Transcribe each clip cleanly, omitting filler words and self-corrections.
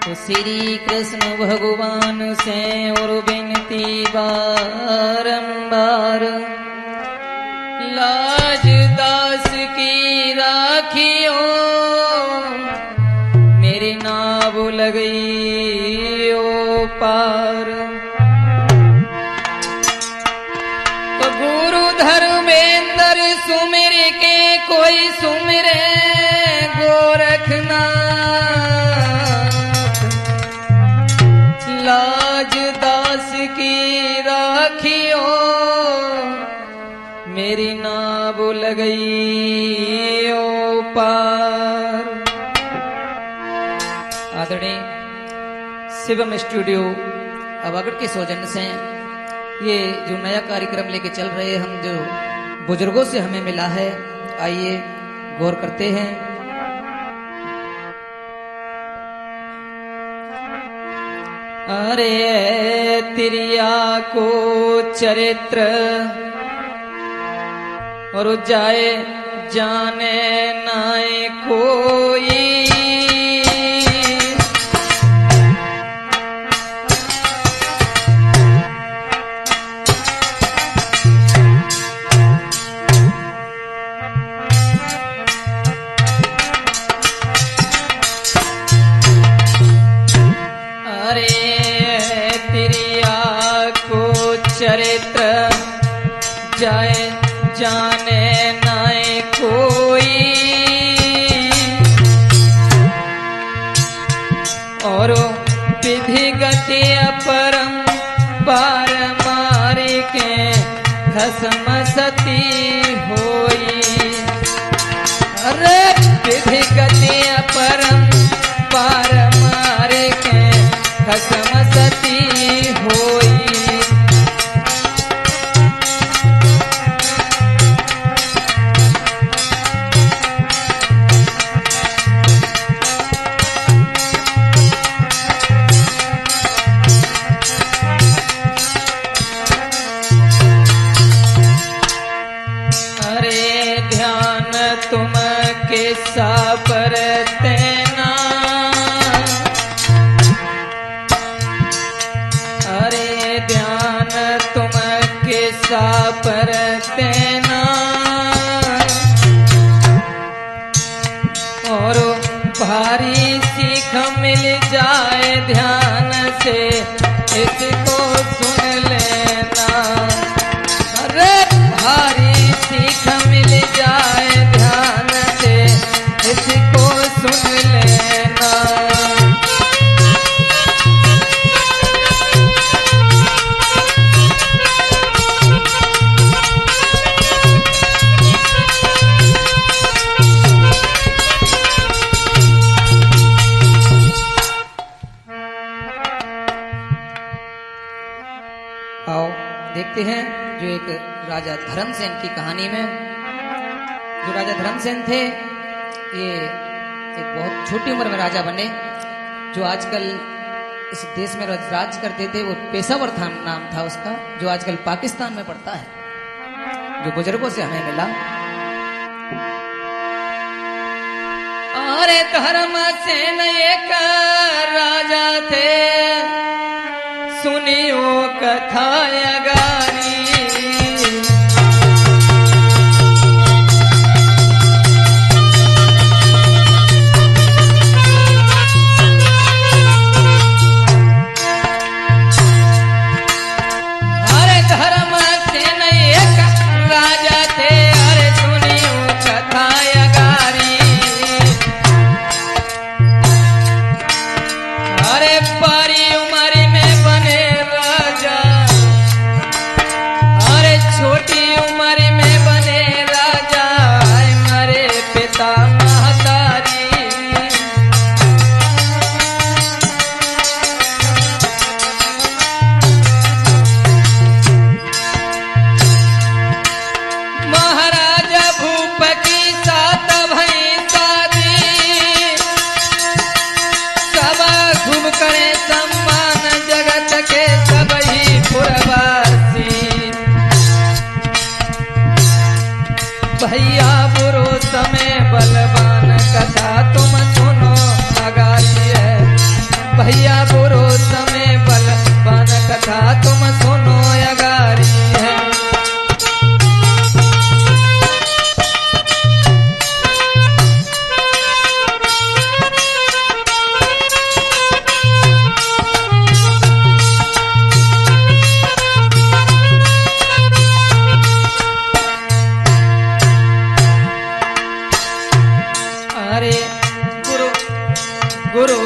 तो श्री कृष्ण भगवान से और विनती बारंबार, लाज दास की राखियो मेरी नाव लगई ओ पार। तो गुरु धर्मेंद्र सुमिर के कोई सुमिरे गोरखनाथ, लाज दास की राखियो मेरी नाव लगई ओ पार। आदरणीय शिवम स्टूडियो अवागढ़ के सौजन्य से ये जो नया कार्यक्रम लेके चल रहे हम, जो बुजुर्गों से हमें मिला है, आइए गौर करते हैं। अरे तिरिया को चरित्र और जाए जाने नाए कोई, चरित्र जाए जाने नाए कोई, और विधि गति अपरम पार मारी के खसम सती होई। अरे विधि गति अपरम पार मारे के खसम सती होई। तुम किस्सा पर तेना, अरे ध्यान तुम किस्सा पर तेना, और भारी सीख मिल जाए ध्यान से इसको सुन लेना। अरे भारी सीख मिल जाए इसको सुन लेना। आओ देखते हैं जो एक राजा धर्मसेन की कहानी में, जो राजा धर्मसेन थे, ये एक बहुत छोटी उम्र में राजा बने। जो आजकल इस देश में राज करते थे वो पेशावर था, नाम था उसका, जो आजकल पाकिस्तान में पड़ता है, जो बुजुर्गों से हमें मिला। अरे धर्मसेन एक राजा थे, सुनियो कथा अगारी। पारी उमरी में बने राजा,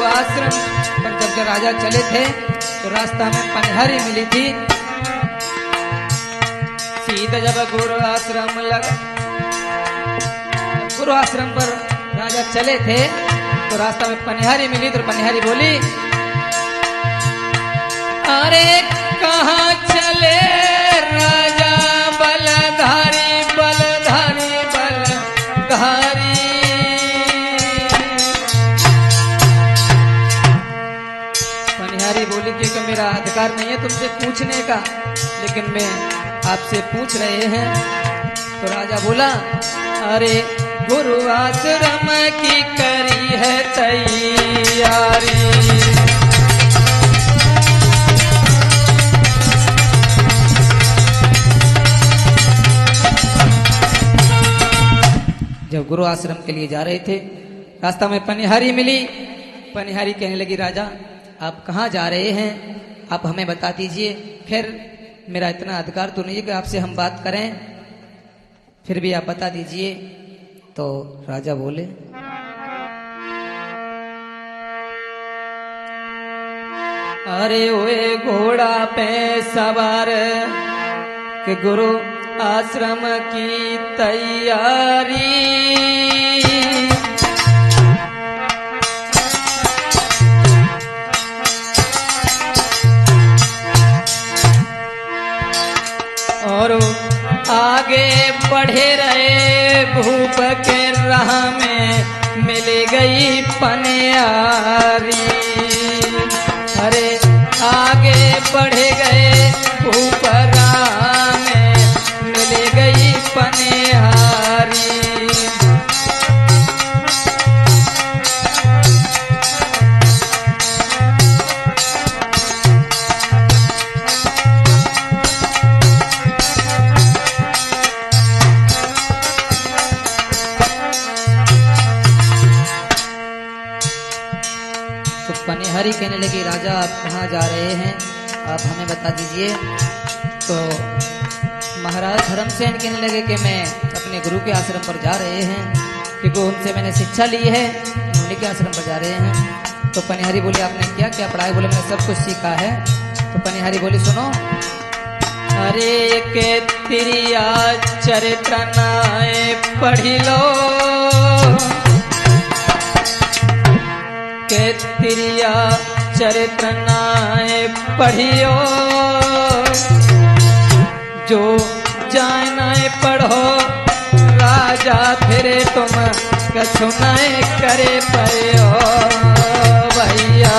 आश्रम पर जब राजा चले थे तो रास्ता में पनिहारी मिली थी। सीधा जब गुरु आश्रम लगा, गुरु आश्रम पर राजा चले थे तो रास्ता में पनिहारी मिली तो पनिहारी बोली, अरे कहाँ चले राजा बलधारी बलधारी बलधारी। पनिहारी बोली कि मेरा अधिकार नहीं है तुमसे पूछने का, लेकिन मैं आपसे पूछ रहे हैं। तो राजा बोला, अरे गुरु आश्रम की करी है तैयारी। जब गुरु आश्रम के लिए जा रहे थे रास्ता में पनिहारी मिली। पनिहारी कहने लगी, राजा आप कहाँ जा रहे हैं, आप हमें बता दीजिए। खैर मेरा इतना अधिकार तो नहीं है कि आपसे हम बात करें, फिर भी आप बता दीजिए। तो राजा बोले, अरे ओए घोड़ा पे सवार के गुरु आश्रम की तैयारी। और आगे बढ़े रहे भूप के राह में मिल गई पनिहारी। अरे आगे बढ़े गए भूप राह में मिल गई पनिहारी। पनिहारी कहने लगी, राजा आप कहाँ जा रहे हैं, आप हमें बता दीजिए। तो महाराज धर्मसेन कहने लगे कि मैं अपने गुरु के आश्रम पर जा रहे हैं, क्योंकि उनसे मैंने शिक्षा ली है, उन्हीं के आश्रम पर जा रहे हैं। तो पनिहारी बोली, आपने क्या क्या पढ़ा है? बोले मैंने सब कुछ सीखा है। तो पनिहारी बोली, सुनो, अरे के तिरिया चरित्र नाए पढ़ी लो, के तिरिया चरित्र नाए पढ़ियो, जो जाए नाए पढ़ो राजा फिरे तुम कछु नाए करे पयो भैया।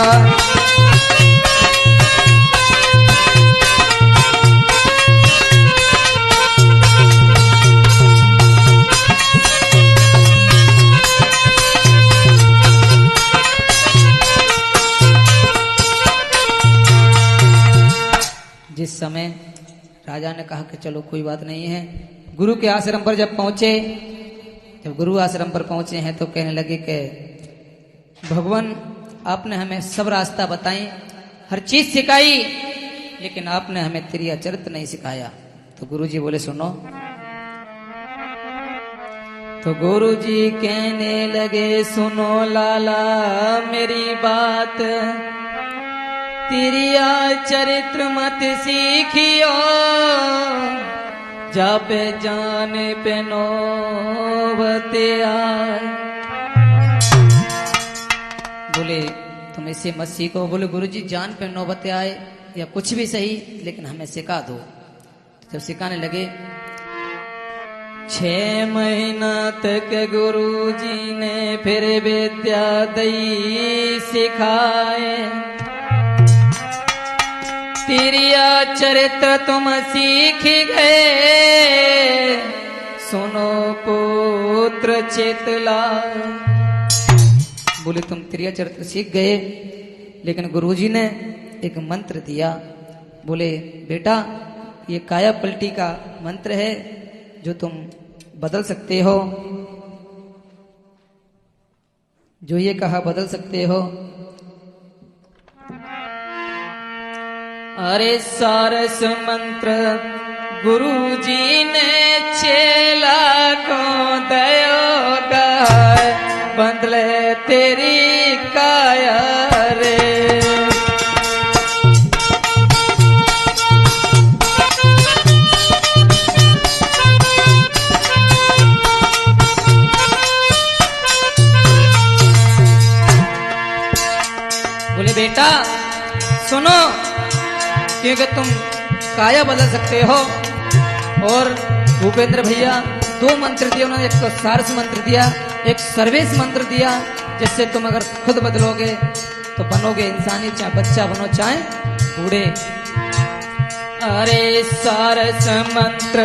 जिस समय राजा ने कहा कि चलो कोई बात नहीं है, गुरु के आश्रम पर जब पहुंचे, जब गुरु आश्रम पर पहुंचे हैं तो कहने लगे कि भगवान आपने हमें सब रास्ता बताई, हर चीज सिखाई, लेकिन आपने हमें तिरिया चरित्र नहीं सिखाया। तो गुरु जी बोले, सुनो। तो गुरु जी कहने लगे, सुनो लाला मेरी बात, तिरिया चरित्र मत सीखियो, जापे जाने पे नौबते आए। बोले तुम इसे मत सीखो। बोले गुरुजी जान पे नौबते आए या कुछ भी सही, लेकिन हमें सिखा दो। जब सिखाने लगे, 6 महीना तक गुरुजी ने फिर विद्या दई सिखाए, तिरिया चरित्र तुम सीख गए, सुनो पुत्र चितला। बोले तुम तिरिया चरित्र सीख गए, लेकिन गुरुजी ने एक मंत्र दिया। बोले बेटा ये काया पलटी का मंत्र है जो तुम बदल सकते हो, जो ये कहा बदल सकते हो। अरे सारस मंत्र गुरुजी ने चेला को दयो गाय, बदले तेरी काया बोले बेटा सुनो, क्योंकि तुम काया बदल सकते हो। और भूपेंद्र भैया 2 मंत्र दिए उन्होंने, एक तो सारस मंत्र दिया, एक सर्वेश मंत्र दिया, जिससे तुम अगर खुद बदलोगे तो बनोगे इंसानी, चाहे बच्चा बनो चाहे बूढ़े। अरे सारस मंत्र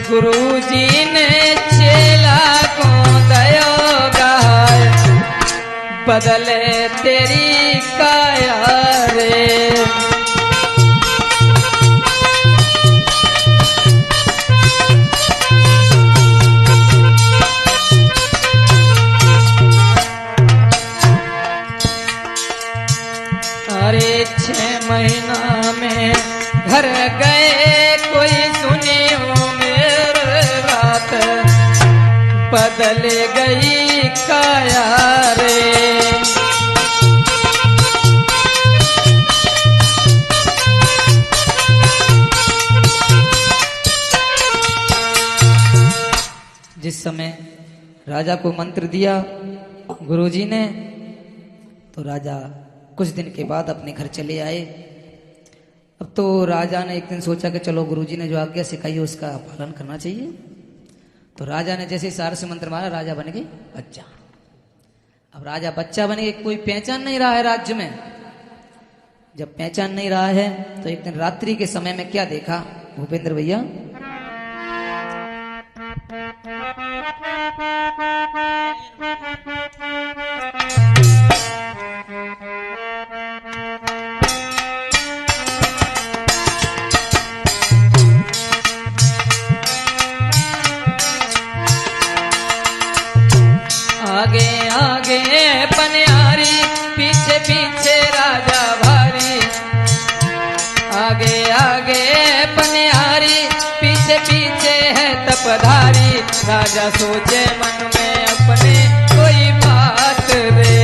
गुरुजी ने चेला को दयो गाय, बदले तेरी काया रे। अरे 6 महीना में घर गए कोई सुनियो मेरे बात, बदल गई काया रे। जिस समय राजा को मंत्र दिया गुरुजी ने, तो राजा कुछ दिन के बाद अपने घर चले आए। अब तो राजा ने एक दिन सोचा कि चलो गुरुजी ने जो आज्ञा सिखाई है उसका पालन करना चाहिए। तो राजा ने जैसे सारस मंत्र मारा, राजा बन गई बच्चा। अब राजा बच्चा बन गए, कोई पहचान नहीं रहा है राज्य में। जब पहचान नहीं रहा है तो एक दिन रात्रि के समय में क्या देखा भूपेंद्र भैया? आगे आगे पनिहारी, पीछे पीछे राजा भारी। आगे आगे पनिहारी, पीछे पीछे है तपधारी। राजा सोचे मन में अपने कोई बात रे।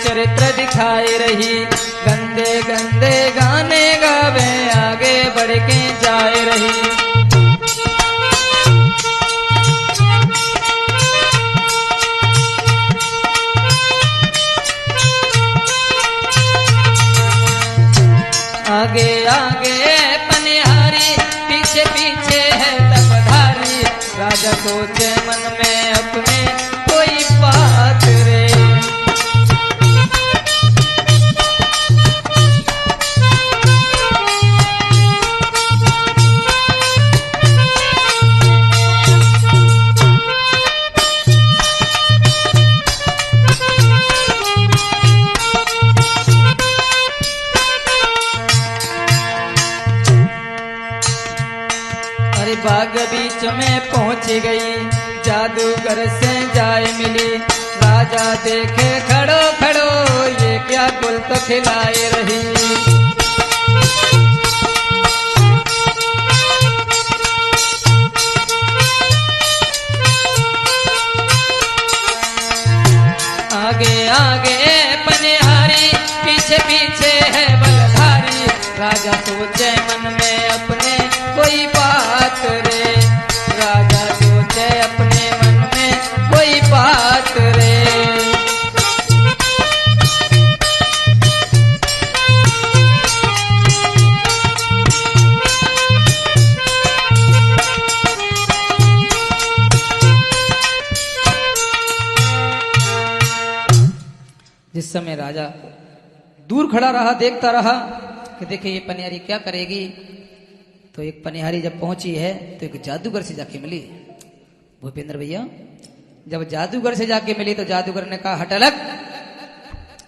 चरित्र दिखाई रही, गंदे गंदे गाने गावे आगे बढ़ के जाए रही। आगे आगे पनिहारी, पीछे पीछे है तपधारी। राजा सोचे मन में अपने कोई बात रे। बाग बीच में पहुंच गई, जादूगर से जाए मिली। राजा देखे खड़ो खड़ो, ये क्या गुल तो खिलाए रही। आगे आगे पनिहारी, पीछे पीछे है बलधारी। राजा सोचे मन में अपने कोई बात रे। राजा सोचे अपने मन में कोई बात रे। जिस समय राजा दूर खड़ा रहा, देखता रहा कि देखिए ये पनिहारी क्या करेगी। तो एक पनिहारी जब पहुंची है तो एक जादूगर से जाके मिली। भूपेंद्र भैया जब जादूगर से जाके मिली तो जादूगर ने कहा, हट अलग,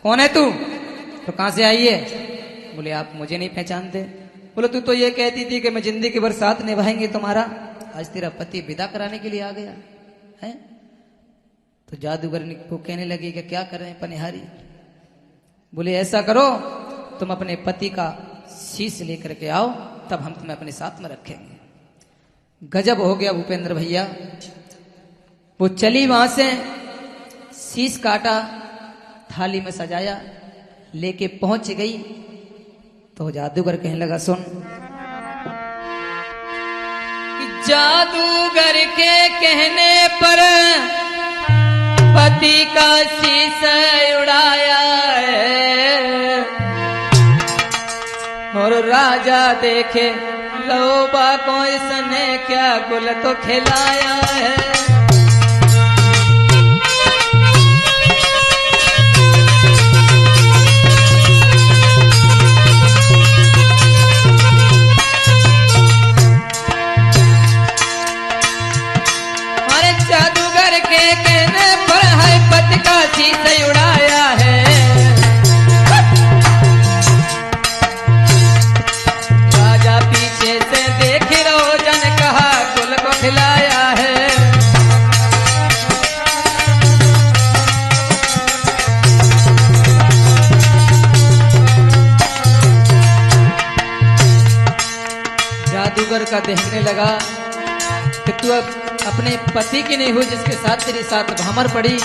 कौन है तू? तो कहां से आई है? बोले आप मुझे नहीं पहचानते। बोले तू तो ये कहती थी कि मैं जिंदगी भर साथ निभाएंगे तुम्हारा, आज तेरा पति विदा कराने के लिए आ गया है। तो तो जादूगर को कहने लगी कि क्या कर रहे हैं पनिहारी। बोले ऐसा करो, तुम अपने पति का शीश लेकर के आओ, तब हम तुम्हें अपने साथ में रखेंगे। गजब हो गया भूपेंद्र भैया। वो चली वहां से, शीश काटा, थाली में सजाया, लेके पहुंच गई। तो जादूगर कहने लगा सुन, जादूगर के कहने पर पति का शीश उड़ाया है, और राजा देखे लोबा को इसने क्या गुल तो खिलाया है। जादूगर के कहने पर है पति का शीश उड़ाया है, राजा पीछे से देख रोजन कहा गुल को खिलाया है। जादूगर का देखने लगा कि तू अब अपने पति की नहीं हुई, जिसके साथ तेरे साथ भमर पड़ी,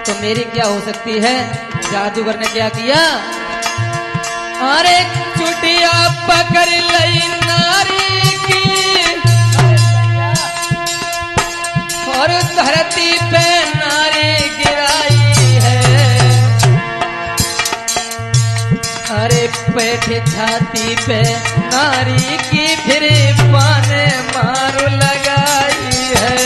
तो मेरी क्या हो सकती है। जादूगर ने क्या किया, अरे चुटिया पकड़ लई नारी की, और धरती पे नारी गिराई है। अरे पेट छाती पे नारी की फिर पाने मारू लगाई है।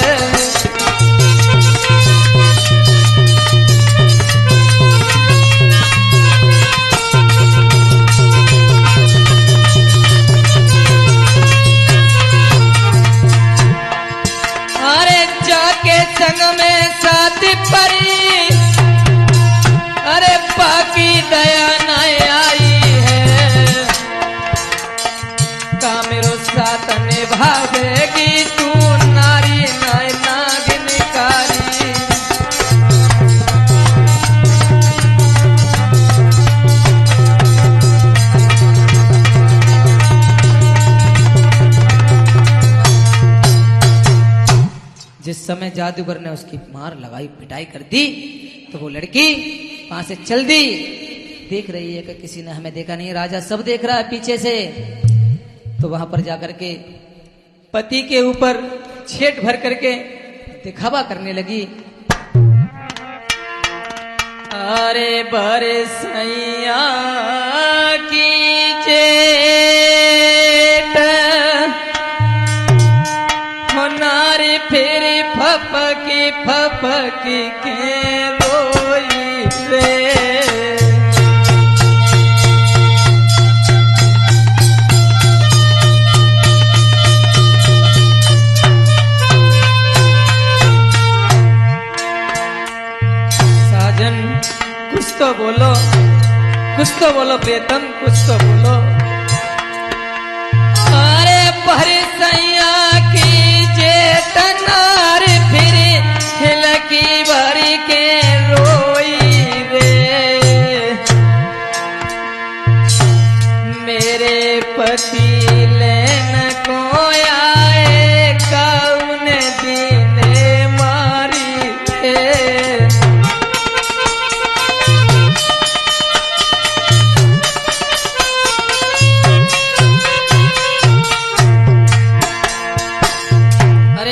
अरे जाके संग में साथ परी, अरे बाकी दया न आई है। का मेरो साथ निभावेगी तू नारी नागिनकारी। जिस समय जादूगर ने उसकी मार लगाई, पिटाई कर दी, तो वो लड़की वहां से चल दी। देख रही है कि किसी ने हमें देखा नहीं, राजा सब देख रहा है पीछे से। तो वहां पर जाकर के पति के ऊपर छेट भर करके दिखावा करने लगी। अरे बरसैया की जेठ हो नारी फिर फपकी के रोई रे। कुछ तो बोलो प्रियतम, कुछ तो बोलो। अरे बरसैया की जेठ नारी फिर हिलकी भरी के रोई रे। मेरे पति लेन को आए कौन दिन मारी है।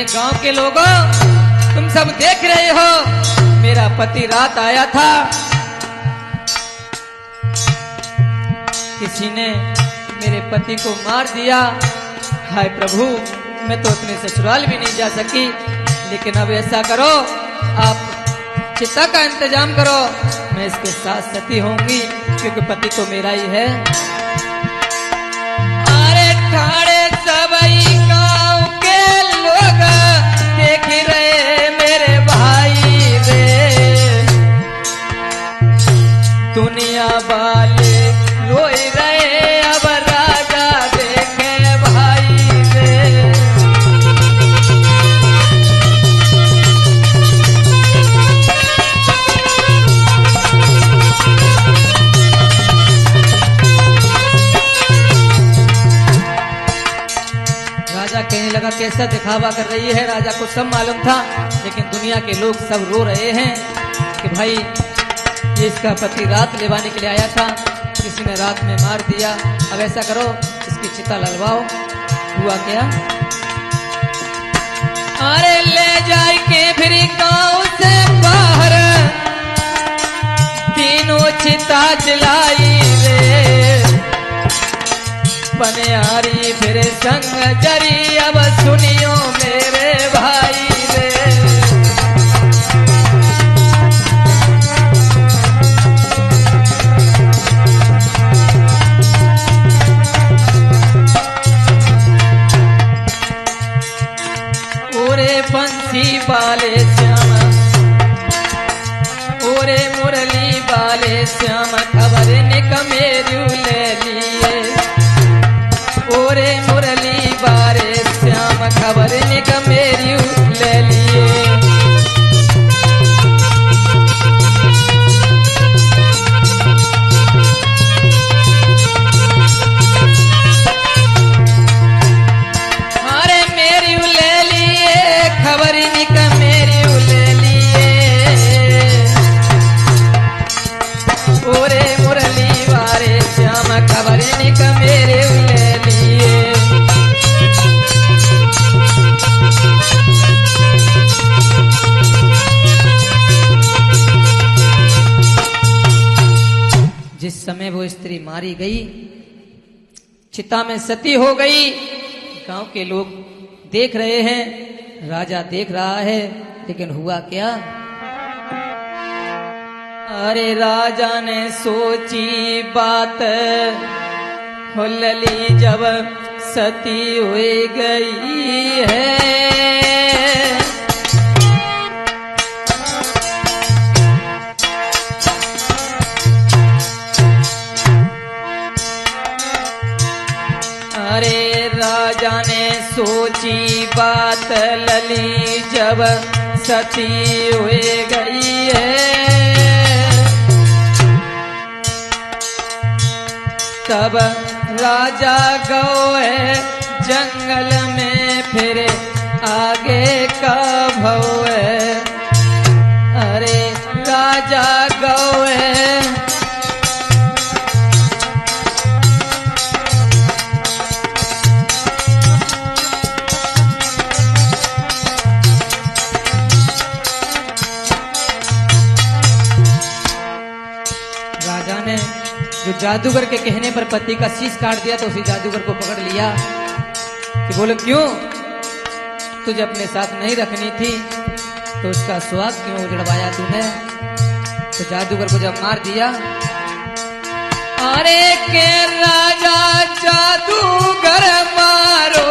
गांव के लोगों, तुम सब देख रहे हो, मेरा पति रात आया था, किसी ने मेरे पति को मार दिया। हाय प्रभु, मैं तो अपने ससुराल भी नहीं जा सकी। लेकिन अब ऐसा करो, आप चिता का इंतजाम करो, मैं इसके साथ सती होंगी, क्योंकि पति तो मेरा ही है। अरे ठाड़े सबई गांव के लोग देख रहे मेरे भाई रे। दुनिया वाले रोई रहे, अब राजा देखे भाई रे। लगा कैसा दिखावा कर रही है। राजा को सब मालूम था, लेकिन दुनिया के लोग सब रो रहे हैं कि भाई ये इसका पति रात लेवाने के लिए आया था, किसी ने रात में मार दिया। अब ऐसा करो, इसकी चिता ललवाओ। हुआ क्या? अरे ले जाए के फिर गांव से बाहर तीनों चिता जलाई रे, पनियारी फिर संग जरी। अब सुनियो मेरे भाई रे, ओरे बंसी वाले श्याम, ओरे मुरली वाले श्याम, खबर निक मेरू ले लिए। ओरे मुरली बारे श्याम, खबर निक मेरू ले लिए। अरे मेरू ले लिए, खबर निक मेरू ले लिए। ओरे मुरली बारे श्याम, खबर निक मेरू ले लिए। जिस समय वो स्त्री मारी गई, चिता में सती हो गई, गांव के लोग देख रहे हैं, राजा देख रहा है, लेकिन हुआ क्या? अरे राजा ने सोची बात, हो लली जब सती हो गई है। अरे राजा ने सोची बात, लली जब सती हो गई है। तब राजा गए जंगल में, फिर आगे का भव है। अरे राजा गए जो जादूगर के कहने पर पति का शीश काट दिया, तो उसी जादूगर को पकड़ लिया कि बोले क्यों, तुझे अपने साथ नहीं रखनी थी तो उसका सुहाग क्यों उजड़वाया तूने? तो जादूगर को जब मार दिया, अरे के राजा जादूगर मारो,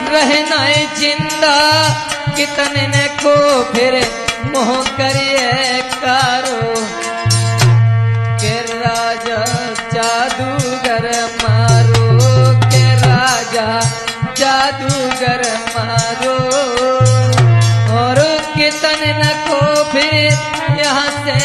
रहना जिंदा कितने को फिर मोह करिए कारो। के राजा जादूगर मारो, के राजा जादूगर मारो, और कितने को फिर यहाँ से